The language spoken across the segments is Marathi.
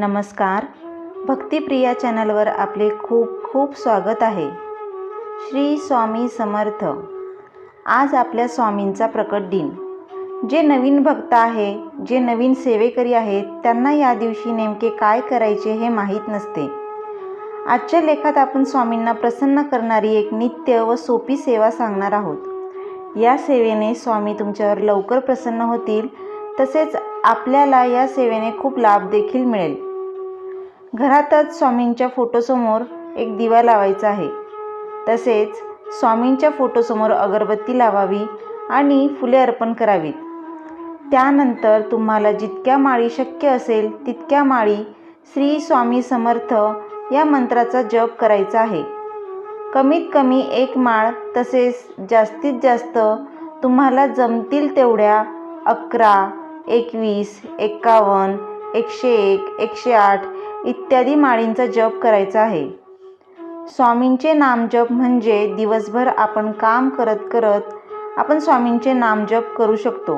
नमस्कार, भक्तिप्रिया चॅनलवर आपले खूप खूप स्वागत आहे। श्री स्वामी समर्थ। आज आपल्या स्वामींचा प्रकट दिन। जे नवीन भक्त आहे, जे नवीन सेवेकरी आहेत, त्यांना या दिवशी नेमके काय करायचे हे माहीत नसते। आजच्या लेखात आपण स्वामींना प्रसन्न करणारी एक नित्य व सोपी सेवा सांगणार आहोत। या सेवेने स्वामी तुमच्यावर लवकर प्रसन्न होतील, तसेच आपल्याला या सेवेने खूप लाभ देखील मिळेल। घरातच स्वामींच्या फोटोसमोर एक दिवा लावायचा आहे। तसेच स्वामींच्या फोटोसमोर अगरबत्ती लावावी आणि फुले अर्पण करावीत। त्यानंतर तुम्हाला जितक्या माळी शक्य असेल तितक्या माळी श्री स्वामी समर्थ या मंत्राचा जप करायचा आहे। कमीत कमी एक माळ, तसेच जास्तीत जास्त तुम्हाला जमतील तेवढ्या 11, 21, 51, 101, 108 इत्यादी माळींचा जप करायचा आहे। स्वामींचे नामजप म्हणजे दिवसभर आपण काम करत करत आपण स्वामींचे नामजप करू शकतो।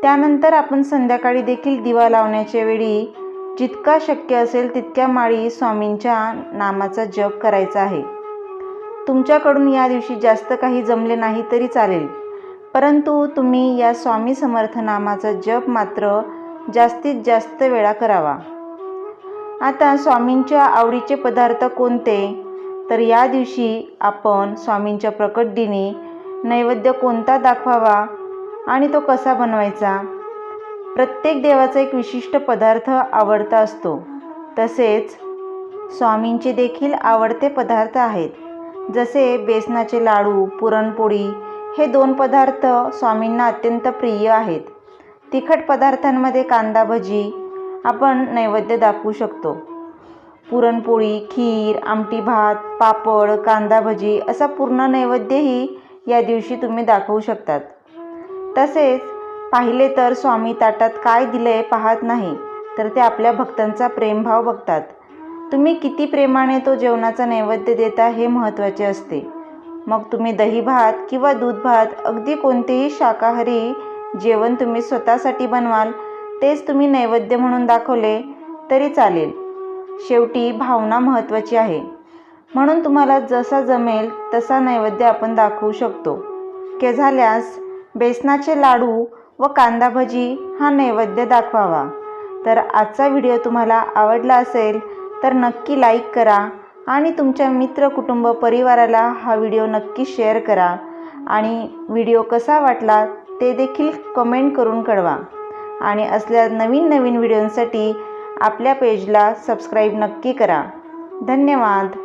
त्यानंतर आपण संध्याकाळी देखील दिवा लावण्याच्या वेळी जितका शक्य असेल तितक्या माळी स्वामींच्या नामाचा जप करायचा आहे। तुमच्याकडून या दिवशी जास्त काही जमले नाही तरी चालेल, परंतु तुम्ही या स्वामी समर्थ नामाचा जप मात्र जास्तीत जास्त वेळा करावा। आता स्वामींच्या आवडीचे पदार्थ कोणते, तर या दिवशी आपण स्वामींच्या प्रकट दिनी नैवेद्य कोणता दाखवावा आणि तो कसा बनवायचा। प्रत्येक देवाचा एक विशिष्ट पदार्थ आवडता असतो। तसेच स्वामींचे देखील आवडते पदार्थ आहेत, जसे बेसनाचे लाडू, पुरणपोळी हे 2 पदार्थ स्वामींना अत्यंत प्रिय आहेत। तिखट पदार्थांमध्ये कांदा भजी आपण नैवेद्य दाखवू शकतो। पुरणपोळी, खीर, आमटी भात, पापड, कांदा भजी असा पूर्ण नैवेद्यही या दिवशी तुम्ही दाखवू शकतात। तसेच पाहिले तर स्वामी ताटात काय दिलंय पाहत नाही, तर ते आपल्या भक्तांचा प्रेमभाव बघतात। तुम्ही किती प्रेमाने तो जेवणाचा नैवेद्य देता हे महत्त्वाचे असते। मग तुम्ही दही भात किंवा दूध भात, अगदी कोणतेही शाकाहारी जेवण तुम्ही स्वतःसाठी बनवाल, तेच तुम्ही नैवेद्य म्हणून दाखवले तरी चालेल। शेवटी भावना महत्त्वाची आहे, म्हणून तुम्हाला जसा जमेल तसा नैवेद्य आपण दाखवू शकतो। शक्य झाल्यास बेसनाचे लाडू व कांदा भजी हा नैवेद्य दाखवावा। तर आजचा व्हिडिओ तुम्हाला आवडला असेल तर नक्की लाईक करा आणि तुमच्या मित्र, कुटुंब, परिवाराला हा व्हिडिओ नक्की शेअर करा आणि व्हिडिओ कसा वाटला ते देखील कमेंट करून कळवा। आणि असल्या नवीन व्हिडिओंसाठी आपल्या पेजला सबस्क्राईब नक्की करा। धन्यवाद।